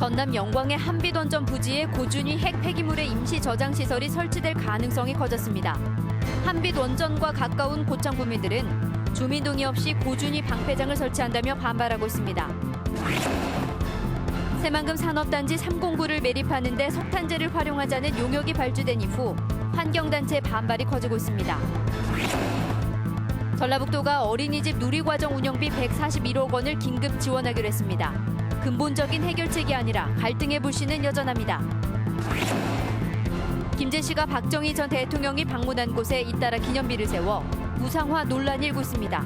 전남 영광의 한빛원전 부지에 고준위 핵 폐기물의 임시 저장 시설이 설치될 가능성이 커졌습니다. 한빛원전과 가까운 고창 구민들은 주민 동의 없이 고준위 방패장을 설치한다며 반발하고 있습니다. 새만금 산업단지 309를 매립하는 데 석탄재를 활용하자는 용역이 발주된 이후 환경단체의 반발이 커지고 있습니다. 전라북도가 어린이집 누리과정 운영비 141억 원을 긴급 지원하기로 했습니다. 근본적인 해결책이 아니라 갈등의 불씨는 여전합니다. 김재씨가 박정희 전 대통령이 방문한 곳에 잇따라 기념비를 세워 무상화 논란이 일고 있습니다.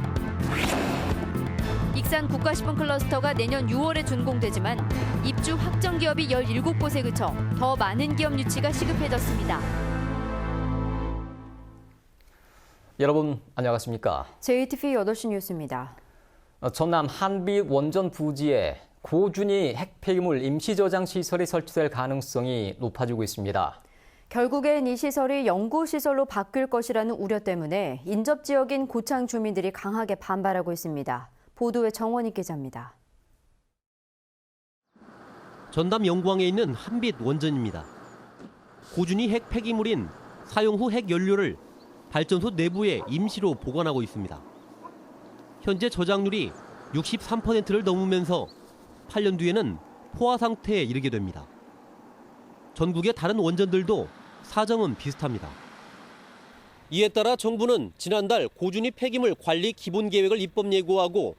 익산 국가시범 클러스터가 내년 6월에 준공되지만 입주 확정 기업이 17곳에 그쳐 더 많은 기업 유치가 시급해졌습니다. 여러분 안녕하십니까? JTV 8시 뉴스입니다. 전남 한빛 원전 부지에 고준위 핵 폐기물 임시 저장 시설이 설치될 가능성이 높아지고 있습니다. 결국엔 이 시설이 연구시설로 바뀔 것이라는 우려 때문에 인접 지역인 고창 주민들이 강하게 반발하고 있습니다. 보도에 정원익 기자입니다. 전남 영광에 있는 한빛 원전입니다. 고준위 핵 폐기물인 사용 후 핵 연료를 발전소 내부에 임시로 보관하고 있습니다. 현재 저장률이 63%를 넘으면서 8년 뒤에는 포화 상태에 이르게 됩니다. 전국의 다른 원전들도 사정은 비슷합니다. 이에 따라 정부는 지난달 고준위 폐기물 관리 기본 계획을 입법 예고하고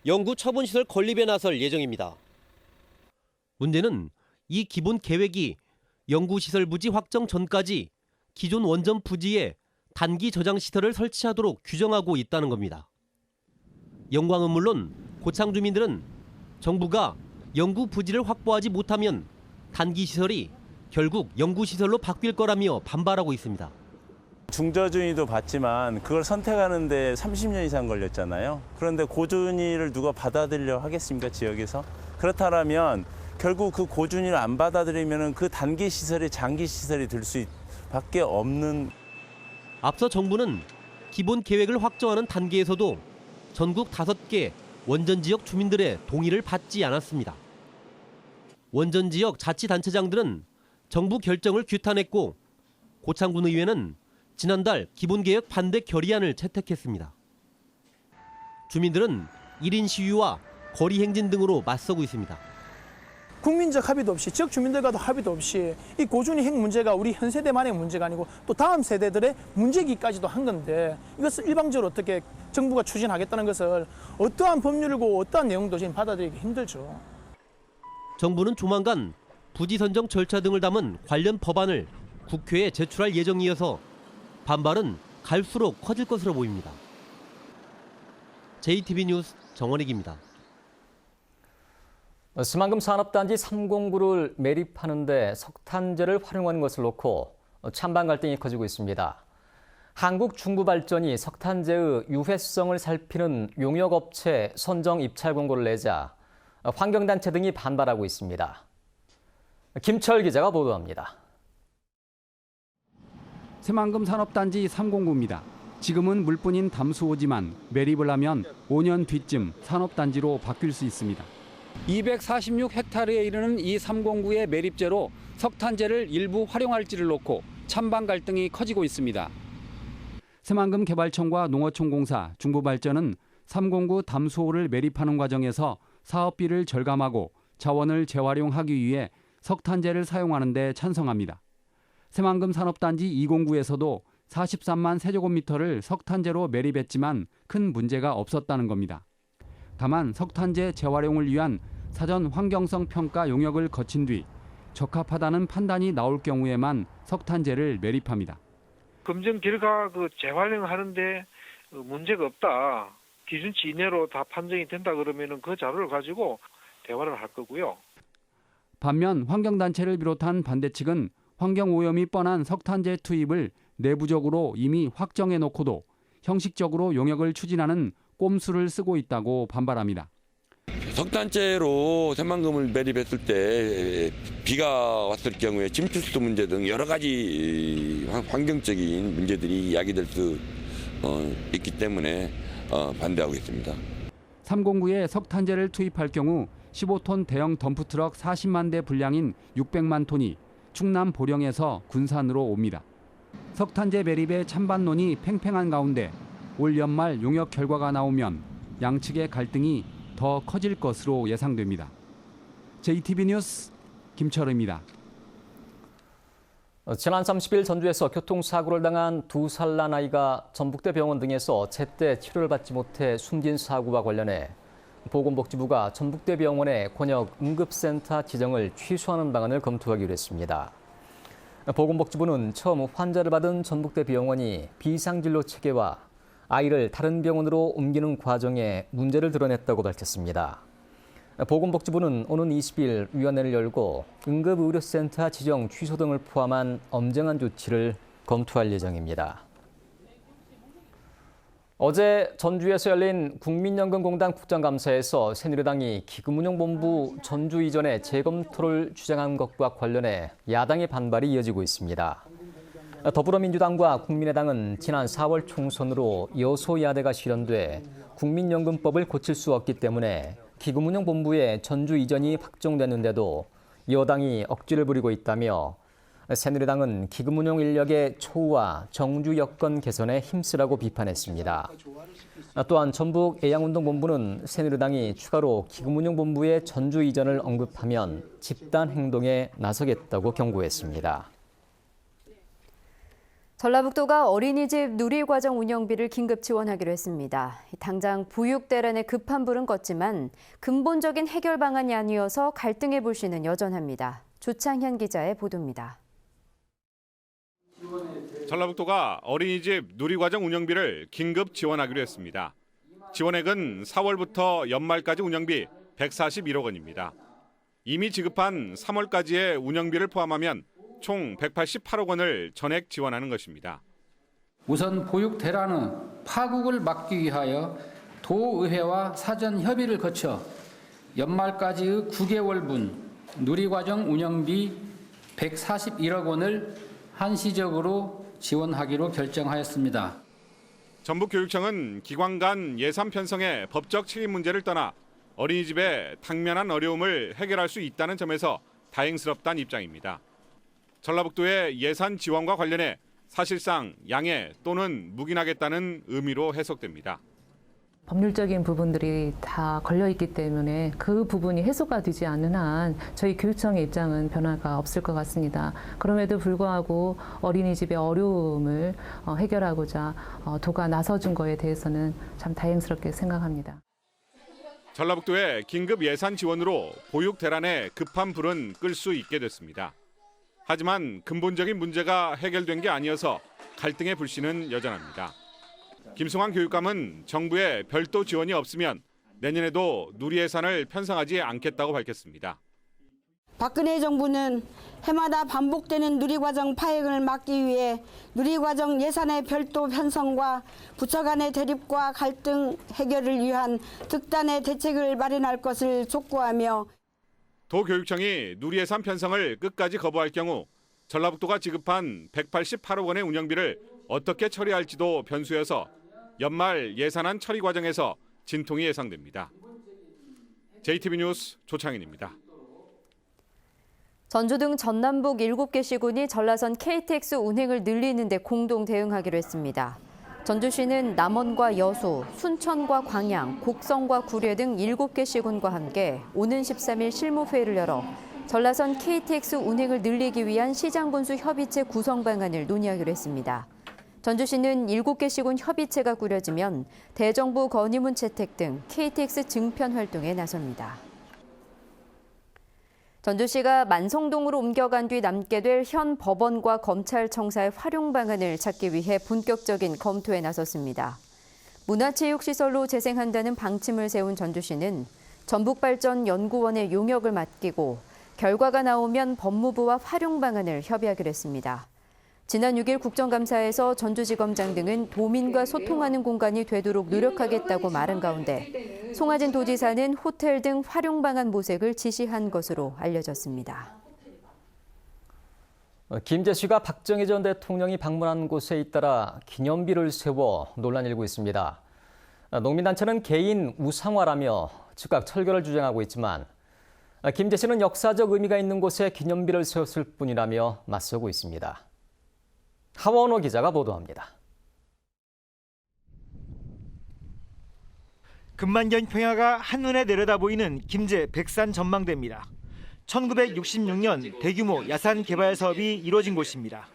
연구 처분시설 건립에 나설 예정입니다. 문제는 이 기본 계획이 연구시설 부지 확정 전까지 기존 원전 부지에 단기 저장 시설을 설치하도록 규정하고 있다는 겁니다. 영광은 물론 고창 주민들은 정부가 연구 부지를 확보하지 못하면 단기 시설이 결국 연구 시설로 바뀔 거라며 반발하고 있습니다. 중저준위도 봤지만 그걸 선택하는 데 30년 이상 걸렸잖아요. 그런데 고준위를 누가 받아들이려 하겠습니까, 지역에서? 그렇다면 결국 그 고준위를 안 받아들이면 그 단기 시설이 장기 시설이 될 수밖에 없는. 앞서 정부는 기본 계획을 확정하는 단계에서도 전국 5개 원전 지역 주민들의 동의를 받지 않았습니다. 원전 지역 자치단체장들은 정부 결정을 규탄했고 고창군 의회는 지난달 기본계획 반대 결의안을 채택했습니다. 주민들은 1인 시위와 거리 행진 등으로 맞서고 있습니다. 국민적 합의도 없이 지역 주민들과도 합의도 없이 이 고준위 핵 문제가 우리 현 세대만의 문제가 아니고 또 다음 세대들의 문제기까지도 한 건데 이것을 일방적으로 어떻게 정부가 추진하겠다는 것을 어떠한 법률이고 어떠한 내용도 지금 받아들이기 힘들죠. 정부는 조만간 부지 선정 절차 등을 담은 관련 법안을 국회에 제출할 예정이어서 반발은 갈수록 커질 것으로 보입니다. JTB 뉴스 정원익입니다. 새만금 산업단지 309를 매립하는 데 석탄재를 활용하는 것을 놓고 찬반 갈등이 커지고 있습니다. 한국중부발전이 석탄재의 유해성을 살피는 용역업체 선정 입찰 공고를 내자 환경단체 등이 반발하고 있습니다. 김철 기자가 보도합니다. 새만금 산업단지 309입니다. 지금은 물뿐인 담수호지만 매립을 하면 5년 뒤쯤 산업단지로 바뀔 수 있습니다. 246헥타르에 이르는 이 309의 매립재로 석탄재를 일부 활용할지를 놓고 찬반 갈등이 커지고 있습니다. 새만금 개발청과 농어촌공사, 중부발전은 309 담수호를 매립하는 과정에서 사업비를 절감하고 자원을 재활용하기 위해 석탄재를 사용하는 데 찬성합니다. 새만금 산업단지 209에서도 43만 세제곱미터를 석탄재로 매립했지만 큰 문제가 없었다는 겁니다. 다만 석탄재 재활용을 위한 사전 환경성 평가 용역을 거친 뒤 적합하다는 판단이 나올 경우에만 석탄재를 매립합니다. 검증 결과 재활용하는데 문제가 없다. 기준치 이내로 다 판정이 된다 그러면은 그 자료를 가지고 대화를 할 거고요. 반면 환경단체를 비롯한 반대 측은 환경오염이 뻔한 석탄재 투입을 내부적으로 이미 확정해 놓고도 형식적으로 용역을 추진하는 꼼수를 쓰고 있다고 반발합니다. 석탄재로 새만금을 매립했을 때 비가 왔을 경우에 침투수 문제 등 여러 가지 환경적인 문제들이 야기될 수 있기 때문에 반대하고 있습니다. 309에 석탄재를 투입할 경우 15톤 대형 덤프트럭 40만 대 분량인 600만 톤이 충남 보령에서 군산으로 옵니다. 석탄재 매립의 찬반론이 팽팽한 가운데 올 연말 용역 결과가 나오면 양측의 갈등이 더 커질 것으로 예상됩니다. JTB 뉴스 김철우입니다. 지난 30일 전주에서 교통사고를 당한 2살 난 아이가 전북대 병원 등에서 제때 치료를 받지 못해 숨진 사고와 관련해 보건복지부가 전북대 병원의 권역 응급센터 지정을 취소하는 방안을 검토하기로 했습니다. 보건복지부는 처음 환자를 받은 전북대 병원이 비상진료 체계와 아이를 다른 병원으로 옮기는 과정에 문제를 드러냈다고 밝혔습니다. 보건복지부는 오는 20일 위원회를 열고 응급의료센터 지정 취소 등을 포함한 엄정한 조치를 검토할 예정입니다. 어제 전주에서 열린 국민연금공단 국정감사에서 새누리당이 기금운용본부 전주 이전의 재검토를 주장한 것과 관련해 야당의 반발이 이어지고 있습니다. 더불어민주당과 국민의당은 지난 4월 총선으로 여소야대가 실현돼 국민연금법을 고칠 수 없기 때문에 기금운용본부의 전주 이전이 확정됐는데도 여당이 억지를 부리고 있다며 새누리당은 기금운용 인력의 초우와 정주 여건 개선에 힘쓰라고 비판했습니다. 또한 전북 애양운동본부는 새누리당이 추가로 기금운용본부의 전주 이전을 언급하면 집단 행동에 나서겠다고 경고했습니다. 전라북도가 어린이집 누리과정 운영비를 긴급 지원하기로 했습니다. 당장 보육대란의 급한 불은 껐지만 근본적인 해결 방안이 아니어서 갈등의 불씨는 여전합니다. 조창현 기자의 보도입니다. 전라북도가 어린이집 누리과정 운영비를 긴급 지원하기로 했습니다. 지원액은 4월부터 연말까지 운영비 141억 원입니다. 이미 지급한 3월까지의 운영비를 포함하면 총 188억 원을 전액 지원하는 것입니다. 우선 보육 대란의 파국을 막기 위하여 도의회와 사전 협의를 거쳐 연말까지의 9개월분 누리과정 운영비 141억 원을 한시적으로 지원하기로 결정하였습니다. 전북교육청은 기관 간 예산 편성의 법적 책임 문제를 떠나 어린이집의 당면한 어려움을 해결할 수 있다는 점에서 다행스럽다는 입장입니다. 전라북도의 예산 지원과 관련해 사실상 양해 또는 묵인하겠다는 의미로 해석됩니다. 법률적인 부분들이 다 걸려있기 때문에 그 부분이 해소가 되지 않는 한 저희 교육청의 입장은 변화가 없을 것 같습니다. 그럼에도 불구하고 어린이집의 어려움을 해결하고자 도가 나서준 거에 대해서는 참 다행스럽게 생각합니다. 전라북도의 긴급 예산 지원으로 보육 대란의 급한 불은 끌 수 있게 됐습니다. 하지만 근본적인 문제가 해결된 게 아니어서 갈등의 불씨는 여전합니다. 김승환 교육감은 정부의 별도 지원이 없으면 내년에도 누리 예산을 편성하지 않겠다고 밝혔습니다. 박근혜 정부는 해마다 반복되는 누리과정 파행을 막기 위해 누리과정 예산의 별도 편성과 부처 간의 대립과 갈등 해결을 위한 특단의 대책을 마련할 것을 촉구하며 도교육청이 누리 예산 편성을 끝까지 거부할 경우 전라북도가 지급한 188억 원의 운영비를 어떻게 처리할지도 변수여서 연말 예산안 처리 과정에서 진통이 예상됩니다. JTB 뉴스 조창인입니다. 전주 등 전남북 7개 시군이 전라선 KTX 운행을 늘리는 데 공동 대응하기로 했습니다. 전주시는 남원과 여수, 순천과 광양, 곡성과 구례 등 7개 시군과 함께 오는 13일 실무회의를 열어 전라선 KTX 운행을 늘리기 위한 시장군수 협의체 구성 방안을 논의하기로 했습니다. 전주시는 7개 시군 협의체가 꾸려지면 대정부 건의문 채택 등 KTX 증편 활동에 나섭니다. 전주시가 만성동으로 옮겨간 뒤 남게 될 현 법원과 검찰청사의 활용 방안을 찾기 위해 본격적인 검토에 나섰습니다. 문화체육시설로 재생한다는 방침을 세운 전주시는 전북발전연구원의 용역을 맡기고 결과가 나오면 법무부와 활용 방안을 협의하기로 했습니다. 지난 6일 국정감사에서 전주지검장 등은 도민과 소통하는 공간이 되도록 노력하겠다고 말한 가운데 송하진 도지사는 호텔 등 활용 방안 모색을 지시한 것으로 알려졌습니다. 김제시가 박정희 전 대통령이 방문한 곳에 잇따라 기념비를 세워 논란이 일고 있습니다. 농민단체는 개인 우상화라며 즉각 철거를 주장하고 있지만 김제 씨는 역사적 의미가 있는 곳에 기념비를 세웠을 뿐이라며 맞서고 있습니다. 하원호 기자가 보도합니다. 금만경 평야가 한눈에 내려다보이는 김제 백산 전망대입니다. 1966년 대규모 야산 개발 사업이 이루어진 곳입니다.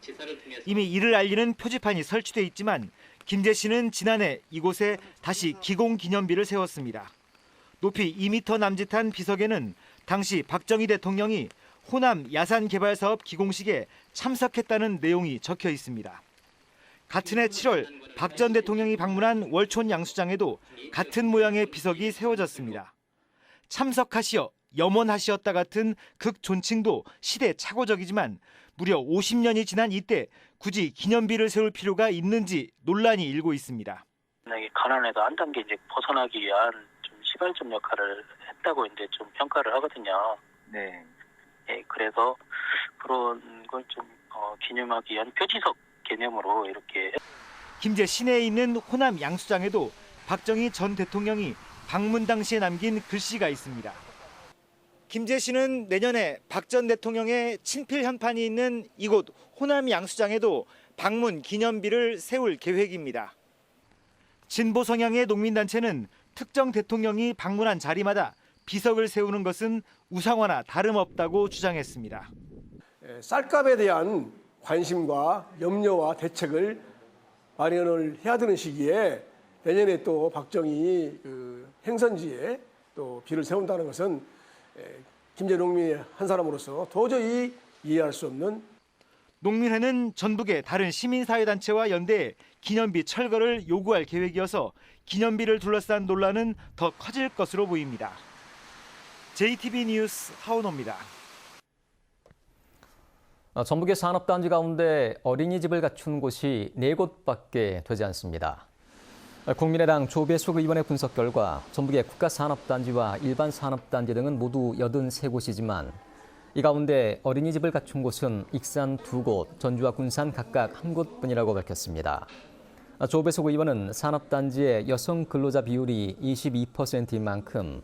이미 이를 알리는 표지판이 설치돼 있지만 김제시는 지난해 이곳에 다시 기공 기념비를 세웠습니다. 높이 2m 남짓한 비석에는 당시 박정희 대통령이 호남 야산 개발 사업 기공식에 참석했다는 내용이 적혀 있습니다. 같은 해 7월 박 전 대통령이 방문한 월촌 양수장에도 같은 모양의 비석이 세워졌습니다. 참석하시어 염원하시었다 같은 극존칭도 시대착오적이지만 무려 50년이 지난 이때 굳이 기념비를 세울 필요가 있는지 논란이 일고 있습니다. 가난에서 한 단계 이제 벗어나기 위한 좀 시발점 역할을 했다고 이제 좀 평가를 하거든요. 네. 그래서 그런 걸 좀 기념하기 위한 표지석 개념으로 이렇게. 김제 시내에 있는 호남 양수장에도 박정희 전 대통령이 방문 당시에 남긴 글씨가 있습니다. 김제시는 내년에 박 전 대통령의 친필 현판이 있는 이곳 호남 양수장에도 방문 기념비를 세울 계획입니다. 진보 성향의 농민단체는 특정 대통령이 방문한 자리마다 비석을 세우는 것은 우상화나 다름없다고 주장했습니다. 쌀값에 대한 관심과 염려와 대책을 마련을 해야 되는 시기에 내년에 또 박정희 행선지에 또 비를 세운다는 것은 김제 농민의 한 사람으로서 도저히 이해할 수 없는. 농민회는 전북의 다른 시민사회단체와 연대해 기념비 철거를 요구할 계획이어서 기념비를 둘러싼 논란은 더 커질 것으로 보입니다. JTB 뉴스 하원호입니다. 전북의 산업단지 가운데 어린이집을 갖춘 곳이 4곳밖에 되지 않습니다. 국민의당 조배숙 의원의 분석 결과 전북의 국가산업단지와 일반 산업단지 등은 모두 83곳이지만 이 가운데 어린이집을 갖춘 곳은 익산 2곳, 전주와 군산 각각 1곳뿐이라고 밝혔습니다. 조배숙 의원은 산업단지의 여성 근로자 비율이 22%인 만큼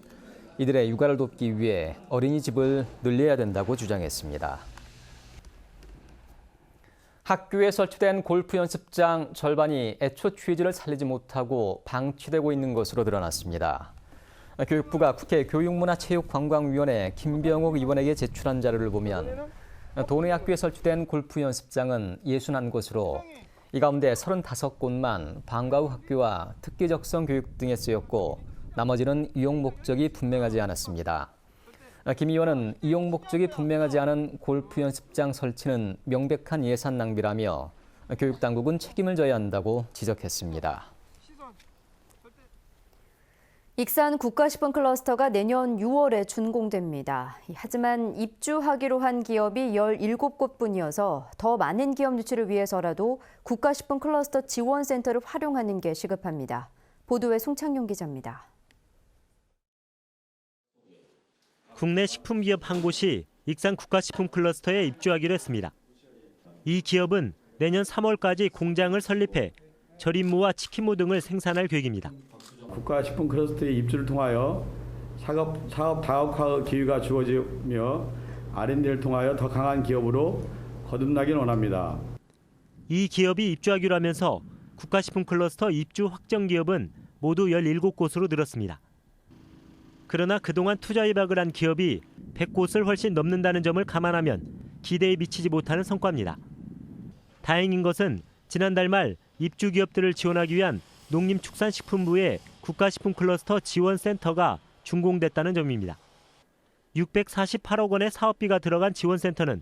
이들의 육아를 돕기 위해 어린이집을 늘려야 된다고 주장했습니다. 학교에 설치된 골프 연습장 절반이 애초 취지를 살리지 못하고 방치되고 있는 것으로 드러났습니다. 교육부가 국회 교육문화체육관광위원회 김병옥 의원에게 제출한 자료를 보면 도내 학교에 설치된 골프 연습장은 61곳으로 이 가운데 35곳만 방과 후 학교와 특기적성 교육 등에 쓰였고 나머지는 이용 목적이 분명하지 않았습니다. 김 의원은 이용 목적이 분명하지 않은 골프 연습장 설치는 명백한 예산 낭비라며 교육당국은 책임을 져야 한다고 지적했습니다. 익산 국가식품 클러스터가 내년 6월에 준공됩니다. 하지만 입주하기로 한 기업이 17곳뿐이어서 더 많은 기업 유치를 위해서라도 국가식품 클러스터 지원센터를 활용하는 게 시급합니다. 보도에 송창용 기자입니다. 국내 식품기업 한 곳이 익산 국가식품 클러스터에 입주하기로 했습니다. 이 기업은 내년 3월까지 공장을 설립해 절임무와 치킨무 등을 생산할 계획입니다. 국가식품 클러스터의 입주를 통하여 사업 다각화 기회가 주어지며 R&D를 통하여 더 강한 기업으로 거듭나길 원합니다. 이 기업이 입주하기로 하면서 국가식품 클러스터 입주 확정 기업은 모두 17곳으로 늘었습니다. 그러나 그동안 투자 예박을 한 기업이 100곳을 훨씬 넘는다는 점을 감안하면 기대에 미치지 못하는 성과입니다. 다행인 것은 지난달 말 입주 기업들을 지원하기 위한 농림축산식품부의 국가식품 클러스터 지원센터가 준공됐다는 점입니다. 648억 원의 사업비가 들어간 지원센터는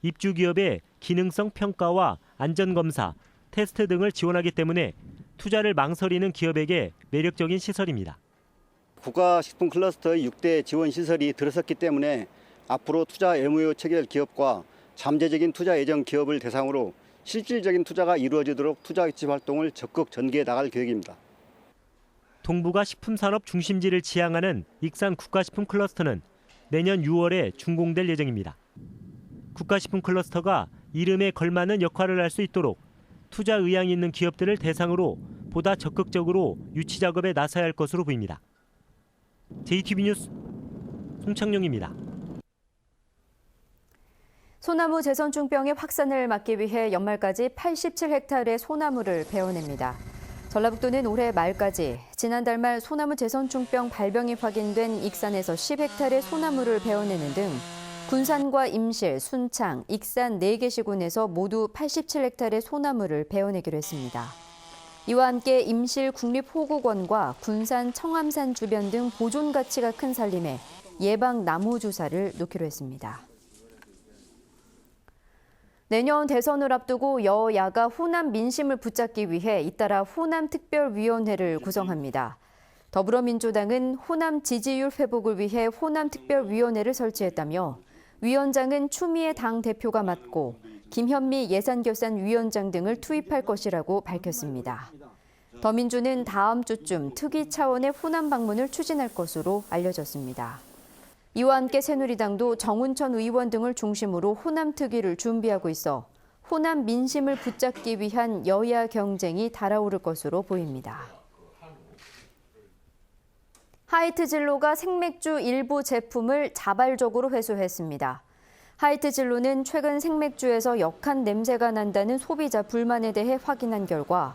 입주 기업의 기능성 평가와 안전검사, 테스트 등을 지원하기 때문에 투자를 망설이는 기업에게 매력적인 시설입니다. 국가식품 클러스터의 6대 지원 시설이 들어섰기 때문에 앞으로 투자 MOU 체결 기업과 잠재적인 투자 예정 기업을 대상으로 실질적인 투자가 이루어지도록 투자 유치 활동을 적극 전개해 나갈 계획입니다. 동부가 식품산업 중심지를 지향하는 익산 국가식품 클러스터는 내년 6월에 준공될 예정입니다. 국가식품 클러스터가 이름에 걸맞는 역할을 할 수 있도록 투자 의향이 있는 기업들을 대상으로 보다 적극적으로 유치 작업에 나서야 할 것으로 보입니다. JTB 뉴스 송창용입니다. 소나무 재선충병의 확산을 막기 위해 연말까지 87헥타르의 소나무를 베어냅니다. 전라북도는 올해 말까지 지난달 말 소나무 재선충병 발병이 확인된 익산에서 10헥타르의 소나무를 베어내는 등 군산과 임실, 순창, 익산 4개 시군에서 모두 87헥타르의 소나무를 베어내기로 했습니다. 이와 함께 임실 국립호국원과 군산 청암산 주변 등 보존 가치가 큰 산림에 예방 나무 주사를 놓기로 했습니다. 내년 대선을 앞두고 여야가 호남 민심을 붙잡기 위해 잇따라 호남특별위원회를 구성합니다. 더불어민주당은 호남 지지율 회복을 위해 호남특별위원회를 설치했다며 위원장은 추미애 당대표가 맡고 김현미 예산결산위원장 등을 투입할 것이라고 밝혔습니다. 더민주는 다음 주쯤 특위 차원의 호남 방문을 추진할 것으로 알려졌습니다. 이와 함께 새누리당도 정운천 의원 등을 중심으로 호남 특위를 준비하고 있어 호남 민심을 붙잡기 위한 여야 경쟁이 달아오를 것으로 보입니다. 하이트진로가 생맥주 일부 제품을 자발적으로 회수했습니다. 하이트진로는 최근 생맥주에서 역한 냄새가 난다는 소비자 불만에 대해 확인한 결과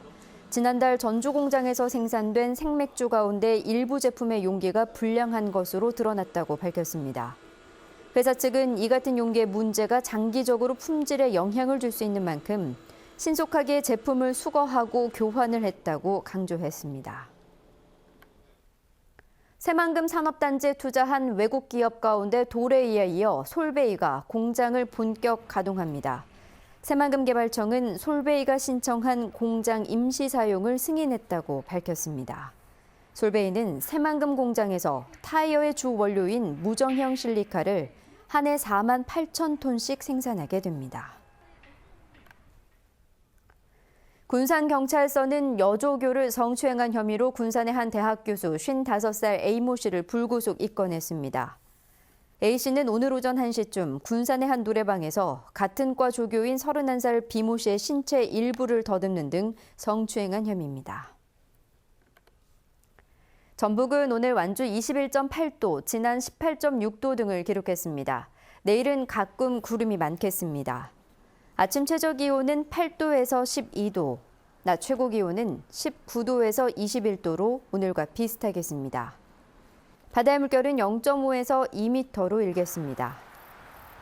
지난달 전주 공장에서 생산된 생맥주 가운데 일부 제품의 용기가 불량한 것으로 드러났다고 밝혔습니다. 회사 측은 이 같은 용기의 문제가 장기적으로 품질에 영향을 줄 수 있는 만큼 신속하게 제품을 수거하고 교환을 했다고 강조했습니다. 새만금 산업단지에 투자한 외국 기업 가운데 도레이에 이어 솔베이가 공장을 본격 가동합니다. 새만금 개발청은 솔베이가 신청한 공장 임시 사용을 승인했다고 밝혔습니다. 솔베이는 새만금 공장에서 타이어의 주 원료인 무정형 실리카를 한 해 4만 8천 톤씩 생산하게 됩니다. 군산경찰서는 여조교를 성추행한 혐의로 군산의 한 대학 교수 55살 A모 씨를 불구속 입건했습니다. A씨는 오늘 오전 1시쯤 군산의 한 노래방에서 같은 과 조교인 31살 B모 씨의 신체 일부를 더듬는 등 성추행한 혐의입니다. 전북은 오늘 완주 21.8도, 지난 18.6도 등을 기록했습니다. 내일은 가끔 구름이 많겠습니다. 아침 최저 기온은 8도에서 12도, 낮 최고 기온은 19도에서 21도로 오늘과 비슷하겠습니다. 바다의 물결은 0.5에서 2m로 일겠습니다.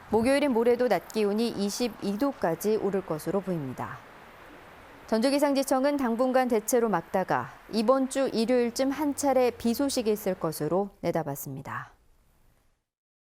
목요일인 모레도 낮 기온이 22도까지 오를 것으로 보입니다. 전주기상지청은 당분간 대체로 맑다가 이번 주 일요일쯤 한 차례 비 소식이 있을 것으로 내다봤습니다.